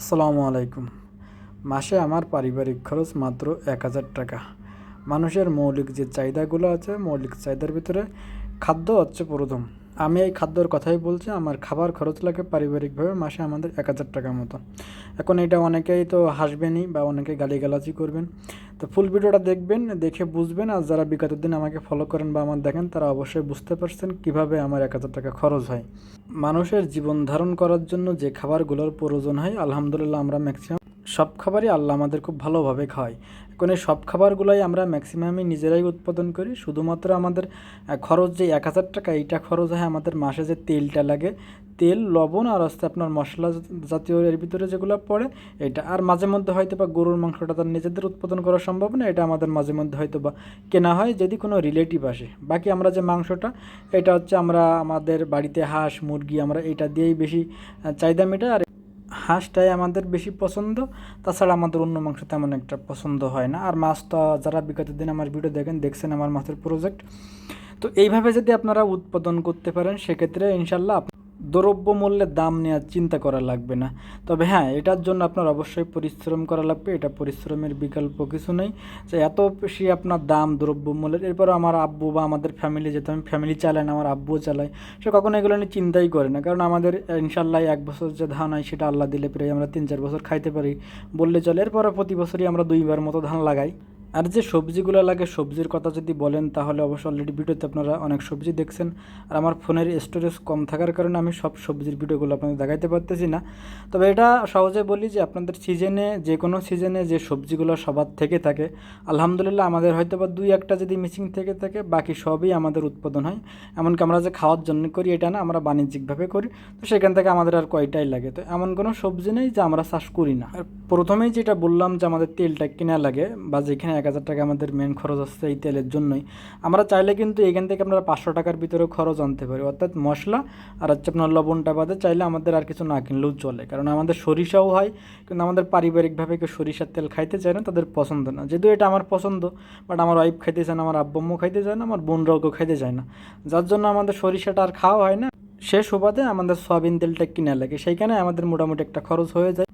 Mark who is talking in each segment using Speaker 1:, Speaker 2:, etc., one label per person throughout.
Speaker 1: আসসালামু আলাইকুম। মাসে আমার পারিবারিক খরচ মাত্র ১,০০০ টাকা। মানুষের মৌলিক যে চাহিদাগুলো আছে, মৌলিক চাহিদার ভিতরে খাদ্য হচ্ছে প্রথম। আমি এই খাদ্যর কথাই বলছি। আমার খাবার খরচ লাগে পারিবারিকভাবে মাসে আমাদের ১,০০০ টাকার মতো। এখন এটা অনেকেই তো হাসবেনই বা অনেকে গালিগালাজি করবেন। তো ফুল ভিডিওটা দেখবেন, দেখে বুঝবেন। আর যারা বিগত দিন আমাকে ফলো করেন বা আমার দেখেন, তারা অবশ্যই বুঝতে পারছেন কীভাবে আমার ১,০০০ টাকা খরচ হয়। মানুষের জীবন ধারণ করার জন্য যে খাবারগুলোর প্রয়োজন হয়, আলহামদুলিল্লাহ আমরা ম্যাক্সিমাম সব খাবারই আল্লাহ আমাদের খুব ভালোভাবে খাওয়ায়। এখন এই সব খাবারগুলোই আমরা ম্যাক্সিমামই নিজেরাই উৎপাদন করি। শুধুমাত্র আমাদের খরচ যে ১,০০০ টাকা, এইটা খরচ হয় আমাদের মাসে যে তেলটা লাগে, তেল, লবণ আর হচ্ছে আপনার মশলা জাতীয় এর ভিতরে যেগুলো পড়ে এটা। আর মাঝে মধ্যে হয়তো বা গরুর মাংসটা তার নিজেদের উৎপাদন করা সম্ভব না, এটা আমাদের মাঝে মধ্যে হয়তো বা কেনা হয় যদি কোনো রিলেটিভ আসে। বাকি আমরা যে মাংসটা, এটা হচ্ছে আমরা আমাদের বাড়িতে হাঁস মুরগি আমরা এটা দিয়েই বেশি চাহিদা মেটাই। আর হাঁসটাই আমাদের বেশি পছন্দ। তাছাড়া আমাদের অন্য মাংস তেমন একটা পছন্দ হয় না। আর মাছ তো যারা বিগত দিন আমার ভিডিও দেখছেন আমার মাছের প্রজেক্ট। তো এইভাবে যদি আপনারা উৎপাদন করতে পারেন, সেক্ষেত্রে ইনশাল্লাহ দ্রব্যমূল্যের দাম নেওয়ার চিন্তা করা লাগবে না। তবে হ্যাঁ, এটার জন্য আপনার অবশ্যই পরিশ্রম করা লাগবে। এটা পরিশ্রমের বিকল্প কিছু নেই যে এত বেশি আপনার দাম দ্রব্যমূল্যের। এরপর আমার আব্বু বা আমাদের ফ্যামিলি, যেহেতু আমি ফ্যামিলি চালাই না, আমার আব্বুও চালায়, সে কখনো এগুলো নিয়ে চিন্তাই করে না। কারণ আমাদের ইনশাল্লাহ 1 বছর যে ধান হয় সেটা আল্লাহ দিলে প্রায় আমরা 3-4 বছর খাইতে পারি বললে চলে। এরপরে প্রতি বছরই আমরা 2বার মতো ধান লাগাই। আর যে সবজিগুলো লাগে, সবজির কথা যদি বলেন তাহলে অবশ্যই অলরেডি ভিডিওতে আপনারা অনেক সবজি দেখছেন। আর আমার ফোনের স্টোরেজ কম থাকার কারণে আমি সব সবজির ভিডিওগুলো আপনাদের দেখাইতে পারতেছি না। তবে এটা সহজে বলি যে আপনাদের সিজনে, যে কোনো সিজনে যে সবজিগুলো সবার থেকে থাকে, আলহামদুলিল্লাহ আমাদের হয়তো বা 2-1টা যদি মিসিং থেকে থাকে, বাকি সবই আমাদের উৎপাদন হয়। এমনকি আমরা যে খাওয়ার জন্য করি এটা না, আমরা বাণিজ্যিকভাবে করি। তো সেখান থেকে আমাদের আর কয়টাই লাগে। তো এমন কোনো সবজি নেই যে আমরা চাষ করি না। আর প্রথমেই যেটা বললাম যে আমাদের তেলটা কেনা লাগে, বা যেখানে 1,000 টাকা আমাদের মেন খরচ আসছে এই তেলের জন্যই, আমরা চাইলে কিন্তু এখান থেকে আমরা 500 টাকার ভিতরে খরচ আনতে পারি। অর্থাৎ মশলা আর হচ্ছে আপনার লবণটা বাদে চাইলে আমাদের আর কিছু না কিনলেও চলে। কারণ আমাদের সরিষাও হয়, কিন্তু আমাদের পারিবারিকভাবে কেউ সরিষার তেল খাইতে চায় না, তাদের পছন্দ না। যদিও এটা আমার পছন্দ, বাট আমার ওয়াইফ খাইতে চায় না, আমার আব্বু আম্মু খাইতে চায় না, আমার বোনরাও কেউ খাইতে চায় না, যার জন্য আমাদের সরিষাটা আর খাওয়া হয় না। সে সুবাদে আমাদের সয়াবিন তেলটা কিনা লাগে, সেইখানে আমাদের মোটামুটি একটা খরচ হয়ে যায়।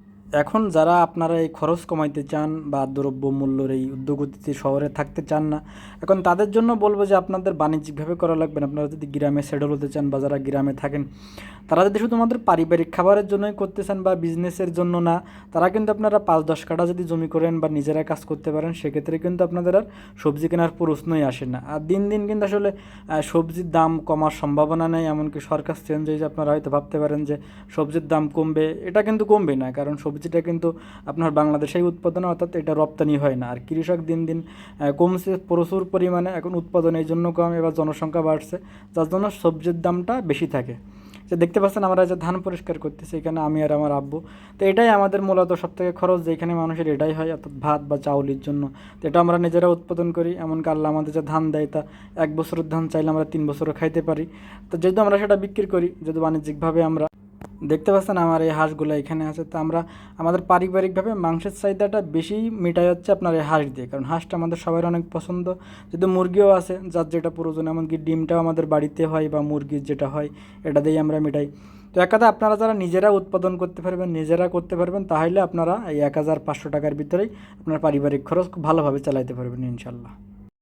Speaker 1: এখন যারা আপনারা এই খরচ কমাইতে চান বা দ্রব্যমূল্যের এই ঊর্ধ্বগতিতে শহরে থাকতে চান না, এখন তাদের জন্য বলবো যে আপনাদের বাণিজ্যিকভাবে করা লাগবে না। আপনারা যদি গ্রামে সেটেল হতে চান বা যারা গ্রামে থাকেন, তারা যদি শুধুমাত্র পারিবারিক খাবারের জন্যই করতে চান বা বিজনেসের জন্য না, তারা কিন্তু আপনারা 5-10 কাঠা যদি জমি করেন বা নিজেরা কাজ করতে পারেন, সেক্ষেত্রে কিন্তু আপনাদের আর সবজি কেনার প্রশ্নই আসে না। আর দিন দিন কিন্তু আসলে সবজির দাম কমার সম্ভাবনা নেই। এমনকি সরকার চেঞ্জ হয়েছে, আপনারা হয়তো ভাবতে পারেন যে সবজির দাম কমবে, এটা কিন্তু কমবে না। কারণ সবজিটা কিন্তু আপনার বাংলাদেশেই উৎপাদন, অর্থাৎ এটা রপ্তানি হয় না। আর কৃষক দিন দিন কমছে প্রচুর পরিমাণে, এখন উৎপাদন এই জন্য কম, এবার জনসংখ্যা বাড়ছে, যার জন্য সবজির দামটা বেশি থাকে। যে দেখতে পাচ্ছেন আমরা যে ধান পরিষ্কার করতেছি, এখানে আমি আর আমার আব্বু। তো এটাই আমাদের মূলত সবথেকে খরচ, যেখানে মানুষের এটাই হয়, অর্থাৎ ভাত বা চাউলের জন্য। তো এটা আমরা নিজেরা উৎপাদন করি। এমনকি আল্লাহ আমাদের যে ধান দেয়, তা 1 বছরের ধান চাইলে আমরা 3 বছরও খাইতে পারি। তো যেহেতু আমরা সেটা বিক্রি করি, যেহেতু বাণিজ্যিকভাবে আমরা দেখতে পাচ্ছেন আমার এই হাঁসগুলো এখানে আছে। তো আমরা আমাদের পারিবারিকভাবে মাংসের চাহিদাটা বেশি মেটাই হচ্ছে আপনার এই হাঁস দিয়ে। কারণ হাঁসটা আমাদের সবার অনেক পছন্দ। যেহেতু মুরগিও আছে, যার যেটা প্রয়োজন, এমনকি ডিমটাও আমাদের বাড়িতে হয় বা মুরগির যেটা হয়, এটা দিয়েই আমরা মেটাই। তো এক কথা আপনারা যারা নিজেরা উৎপাদন করতে পারবেন, নিজেরা করতে পারবেন, তাহলে আপনারা এই 1,500 টাকার ভিতরেই আপনার পারিবারিক খরচ খুব ভালোভাবে চালাইতে পারবেন ইনশাল্লাহ।